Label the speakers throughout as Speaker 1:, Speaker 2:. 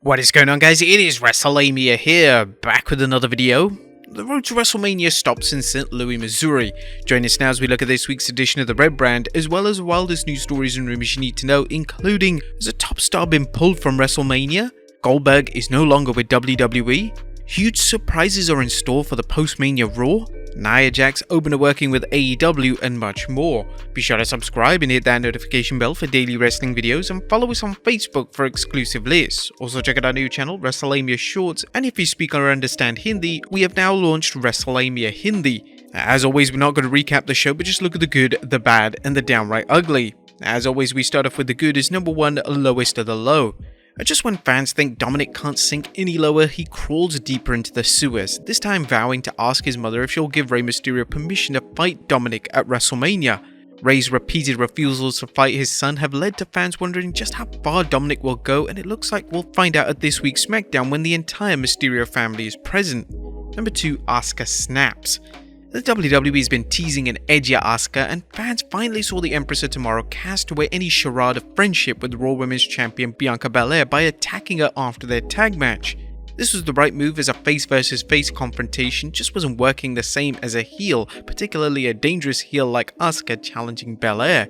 Speaker 1: What is going on, guys? It is Wrestlelamia here, back with another video. The road to WrestleMania stops in St. Louis, Missouri. Join us now as we look at this week's edition of the Red Brand, as well as the wildest news stories and rumors you need to know, including: has a top star been pulled from WrestleMania? Goldberg is no longer with WWE? Huge surprises are in store for the post-Mania Raw? Nia Jax Open are working with AEW, and much more. Be sure to subscribe and hit that notification bell for daily wrestling videos, and follow us on Facebook for exclusive lists. Also check out our new channel, Wrestlelamia Shorts, and if you speak or understand Hindi, we have now launched Wrestlelamia Hindi. As always, we're not going to recap the show, but just look at the good, the bad, and the downright ugly. As always, we start off with the good is number 1, lowest of the low. Just when fans think Dominic can't sink any lower, he crawls deeper into the sewers, this time vowing to ask his mother if she'll give Rey Mysterio permission to fight Dominic at WrestleMania. Rey's repeated refusals to fight his son have led to fans wondering just how far Dominic will go, and it looks like we'll find out at this week's SmackDown when the entire Mysterio family is present. Number 2, Asuka snaps. The WWE has been teasing an edgier Asuka, and fans finally saw the Empress of Tomorrow cast away any charade of friendship with Raw Women's Champion Bianca Belair by attacking her after their tag match. This was the right move, as a face versus face confrontation just wasn't working the same as a heel, particularly a dangerous heel like Asuka challenging Belair.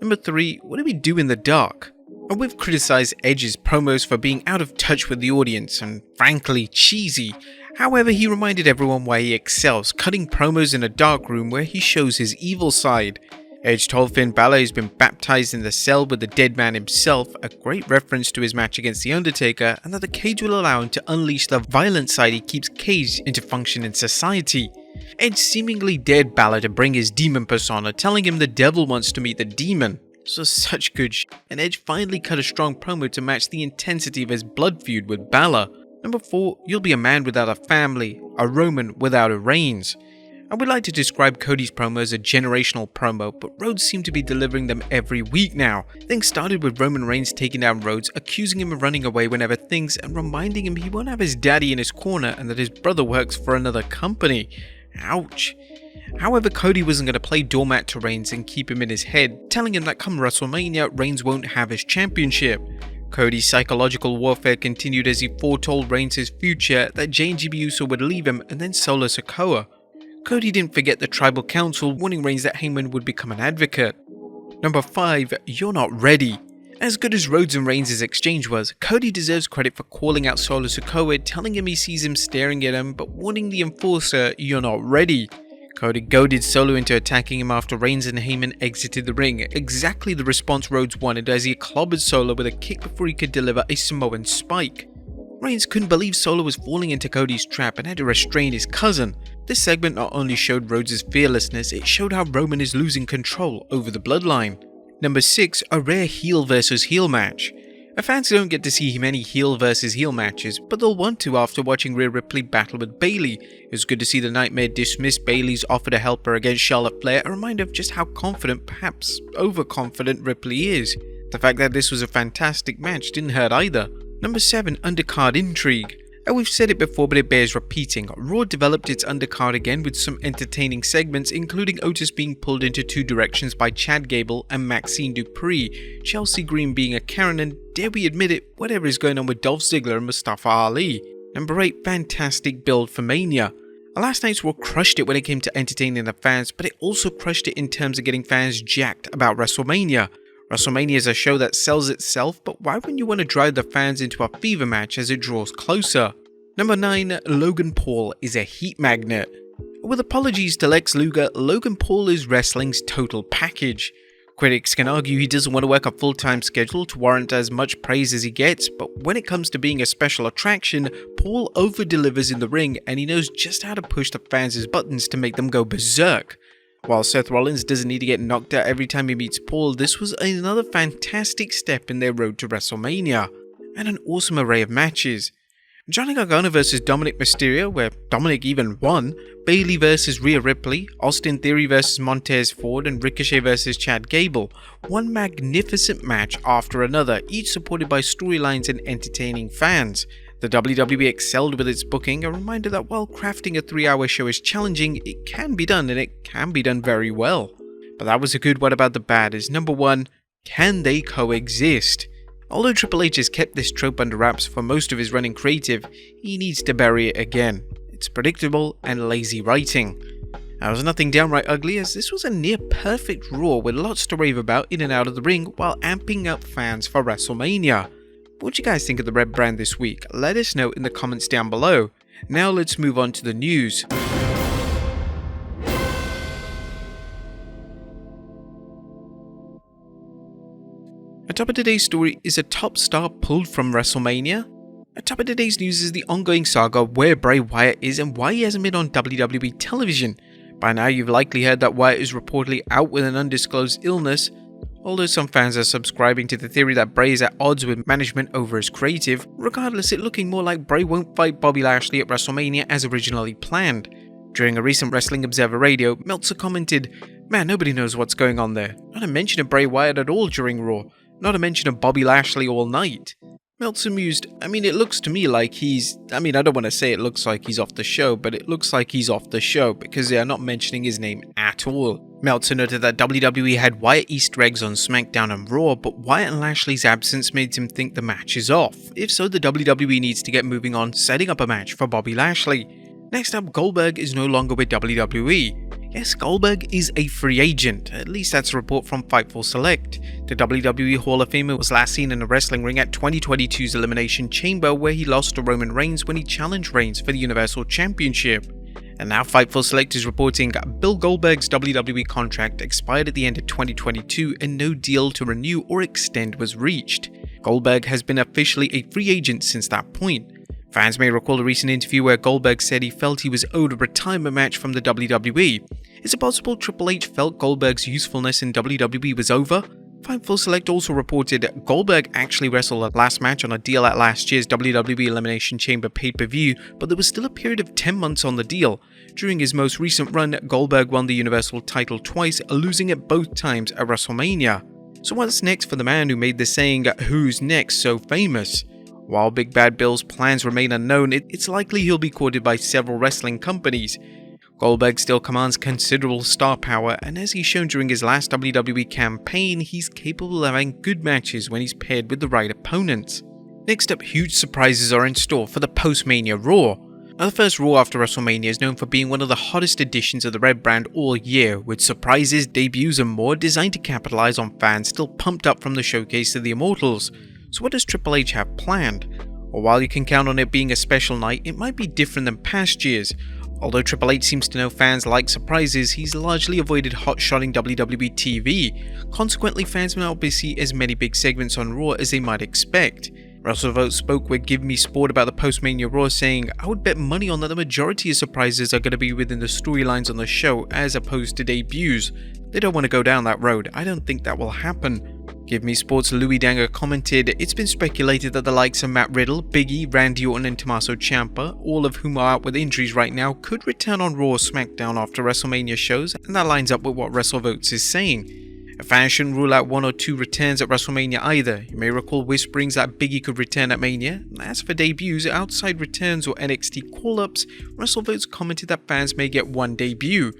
Speaker 1: Number 3, what do we do in the dark? And we've criticised Edge's promos for being out of touch with the audience and frankly cheesy. However, he reminded everyone why he excels, cutting promos in a dark room where he shows his evil side. Edge told Finn Balor he's been baptized in the cell with the dead man himself, a great reference to his match against The Undertaker, and that the cage will allow him to unleash the violent side he keeps caged into function in society. Edge seemingly dared Balor to bring his demon persona, telling him the devil wants to meet the demon. This was such good shit, and Edge finally cut a strong promo to match the intensity of his blood feud with Balor. Number 4, you'll be a man without a family, a Roman without a Reigns. I would like to describe Cody's promo as a generational promo, but Rhodes seemed to be delivering them every week now. Things started with Roman Reigns taking down Rhodes, accusing him of running away whenever things, and reminding him he won't have his daddy in his corner and that his brother works for another company. Ouch. However, Cody wasn't going to play doormat to Reigns and keep him in his head, telling him that come WrestleMania, Reigns won't have his championship. Cody's psychological warfare continued as he foretold Reigns' future, that J&JB Uso would leave him, and then Solo Sikoa. Cody didn't forget the Tribal Council, warning Reigns that Heyman would become an advocate. Number 5, you're not ready. As good as Rhodes and Reigns' exchange was, Cody deserves credit for calling out Solo Sikoa, telling him he sees him staring at him, but warning the Enforcer, you're not ready. Cody goaded Solo into attacking him after Reigns and Heyman exited the ring, exactly the response Rhodes wanted as he clobbered Solo with a kick before he could deliver a Samoan spike. Reigns couldn't believe Solo was falling into Cody's trap and had to restrain his cousin. This segment not only showed Rhodes' fearlessness, it showed how Roman is losing control over the bloodline. Number 6, a rare heel versus heel match. Fans don't get to see many heel versus heel matches, but they'll want to after watching Rhea Ripley battle with Bayley. It was good to see the Nightmare dismiss Bayley's offer to help her against Charlotte Flair, a reminder of just how confident, perhaps overconfident, Ripley is. The fact that this was a fantastic match didn't hurt either. Number 7, undercard intrigue. We've said it before, but it bears repeating. Raw developed its undercard again with some entertaining segments, including Otis being pulled into two directions by Chad Gable and Maxine Dupree, Chelsea Green being a Karen, and dare we admit it, whatever is going on with Dolph Ziggler and Mustafa Ali. Number 8, fantastic build for Mania. Last night's Raw crushed it when it came to entertaining the fans, but it also crushed it in terms of getting fans jacked about WrestleMania. WrestleMania is a show that sells itself, but why wouldn't you want to drive the fans into a fever match as it draws closer? Number 9, Logan Paul is a heat magnet. With apologies to Lex Luger, Logan Paul is wrestling's total package. Critics can argue he doesn't want to work a full-time schedule to warrant as much praise as he gets, but when it comes to being a special attraction, Paul over-delivers in the ring, and he knows just how to push the fans' buttons to make them go berserk. While Seth Rollins doesn't need to get knocked out every time he meets Paul, this was another fantastic step in their road to WrestleMania, and an awesome array of matches. Johnny Gargano vs Dominic Mysterio, where Dominic even won, Bayley vs Rhea Ripley, Austin Theory vs Montez Ford, and Ricochet vs Chad Gable. One magnificent match after another, each supported by storylines and entertaining fans. The WWE excelled with its booking, a reminder that while crafting a 3-hour show is challenging, it can be done, and it can be done very well. But that was a good. What about the bad? Is number 1, can they coexist? Although Triple H has kept this trope under wraps for most of his running creative, he needs to bury it again. It's predictable and lazy writing. There was nothing downright ugly, as this was a near perfect Raw with lots to rave about in and out of the ring while amping up fans for WrestleMania. What do you guys think of the Red brand this week? Let us know in the comments down below. Now let's move on to the news. Atop of today's story is a top star pulled from WrestleMania. Atop of today's news is the ongoing saga of where Bray Wyatt is and why he hasn't been on WWE television. By now you've likely heard that Wyatt is reportedly out with an undisclosed illness, although some fans are subscribing to the theory that Bray is at odds with management over his creative. Regardless, it's looking more like Bray won't fight Bobby Lashley at WrestleMania as originally planned. During a recent Wrestling Observer Radio, Meltzer commented, "Man, nobody knows what's going on there. Not a mention of Bray Wyatt at all during Raw. Not a mention of Bobby Lashley all night." Meltzer mused, it looks to me like I don't want to say it looks like he's off the show, but it looks like he's off the show because they are not mentioning his name at all. Meltzer noted that WWE had Wyatt Easter eggs on SmackDown and Raw, but Wyatt and Lashley's absence made him think the match is off. If so, the WWE needs to get moving on setting up a match for Bobby Lashley. Next up, Goldberg is no longer with WWE. Yes, Goldberg is a free agent, at least that's a report from Fightful Select. The WWE Hall of Famer was last seen in a wrestling ring at 2022's Elimination Chamber, where he lost to Roman Reigns when he challenged Reigns for the Universal Championship. And now Fightful Select is reporting Bill Goldberg's WWE contract expired at the end of 2022 and no deal to renew or extend was reached. Goldberg has been officially a free agent since that point. Fans may recall a recent interview where Goldberg said he felt he was owed a retirement match from the WWE. Is it possible Triple H felt Goldberg's usefulness in WWE was over? Fightful Select also reported Goldberg actually wrestled a last match on a deal at last year's WWE Elimination Chamber pay-per-view, but there was still a period of 10 months on the deal. During his most recent run, Goldberg won the Universal title twice, losing it both times at WrestleMania. So what's next for the man who made the saying, "Who's next?" so famous? While Big Bad Bill's plans remain unknown, it's likely he'll be courted by several wrestling companies. Goldberg still commands considerable star power, and as he's shown during his last WWE campaign, he's capable of having good matches when he's paired with the right opponents. Next up, huge surprises are in store for the post-Mania Raw. Now, the first Raw after WrestleMania is known for being one of the hottest editions of the Red brand all year, with surprises, debuts and more designed to capitalize on fans still pumped up from the showcase of the Immortals. So what does Triple H have planned? Well, while you can count on it being a special night, it might be different than past years. Although Triple H seems to know fans like surprises, he's largely avoided hot-shotting WWE TV. Consequently, fans may not be seeing as many big segments on Raw as they might expect. WrestleVote spoke with Give Me Sport about the post-Mania Raw, saying, "I would bet money on that the majority of surprises are going to be within the storylines on the show as opposed to debuts. They don't want to go down that road. I don't think that will happen." Give Me Sports' Louis Danger commented, "It's been speculated that the likes of Matt Riddle, Big E, Randy Orton and Tommaso Ciampa, all of whom are out with injuries right now, could return on Raw or SmackDown after WrestleMania shows, and that lines up with what WrestleVotes is saying. A fan shouldn't rule out one or two returns at WrestleMania either. You may recall whisperings that Big E could return at Mania. As for debuts, outside returns or NXT call-ups, WrestleVotes commented that fans may get one debut.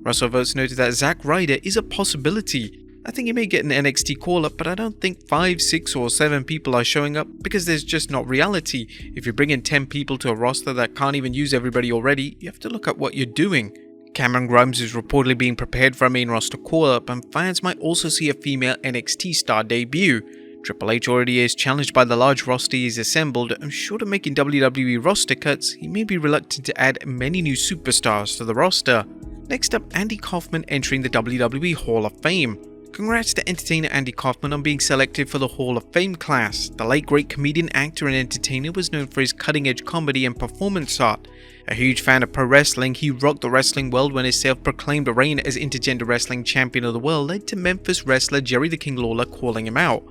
Speaker 1: WrestleVotes noted that Zack Ryder is a possibility. I think he may get an NXT call-up, but I don't think 5, 6 or 7 people are showing up because there's just not reality. If you bring in 10 people to a roster that can't even use everybody already, you have to look at what you're doing." Cameron Grimes is reportedly being prepared for a main roster call-up, and fans might also see a female NXT star debut. Triple H already is challenged by the large roster he's assembled, and short of making WWE roster cuts, he may be reluctant to add many new superstars to the roster. Next up, Andy Kaufman entering the WWE Hall of Fame. Congrats to entertainer Andy Kaufman on being selected for the Hall of Fame class. The late great comedian, actor and entertainer was known for his cutting-edge comedy and performance art. A huge fan of pro wrestling, he rocked the wrestling world when his self-proclaimed reign as intergender wrestling champion of the world led to Memphis wrestler Jerry the King Lawler calling him out.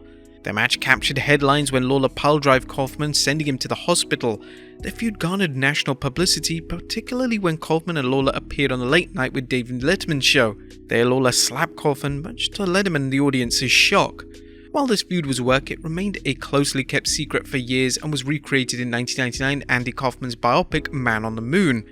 Speaker 1: The match captured headlines when Lawler piledrived Kaufman, sending him to the hospital. The feud garnered national publicity, particularly when Kaufman and Lawler appeared on the Late Night with David Letterman's show. There, Lawler slapped Kaufman, much to Letterman and the audience's shock. While this feud was work, it remained a closely kept secret for years and was recreated in 1999 Andy Kaufman's biopic Man on the Moon.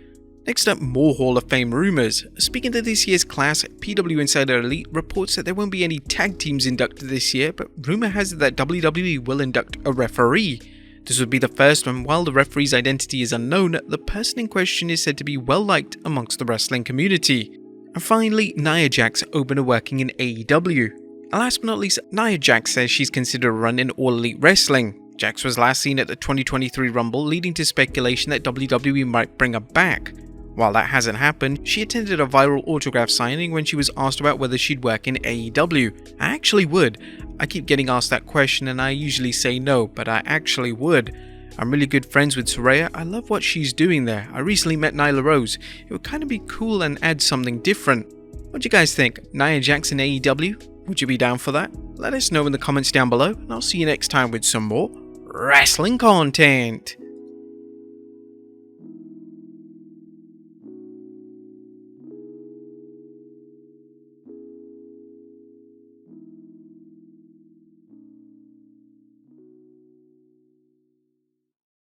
Speaker 1: Next up, more Hall of Fame rumors. Speaking to this year's class, PW Insider Elite reports that there won't be any tag teams inducted this year, but rumor has it that WWE will induct a referee. This would be the first, and while the referee's identity is unknown, the person in question is said to be well liked amongst the wrestling community. And finally, Nia Jax Open working in AEW. And last but not least, Nia Jax says she's considered a run in All Elite Wrestling. Jax was last seen at the 2023 Rumble, leading to speculation that WWE might bring her back. While that hasn't happened, she attended a viral autograph signing when she was asked about whether she'd work in AEW. I actually would. I keep getting asked that question and I usually say no, but I actually would. I'm really good friends with Soraya. I love what she's doing there. I recently met Nyla Rose. It would kind of be cool and add something different. What do you guys think? Nia Jax in AEW? Would you be down for that? Let us know in the comments down below, and I'll see you next time with some more wrestling content.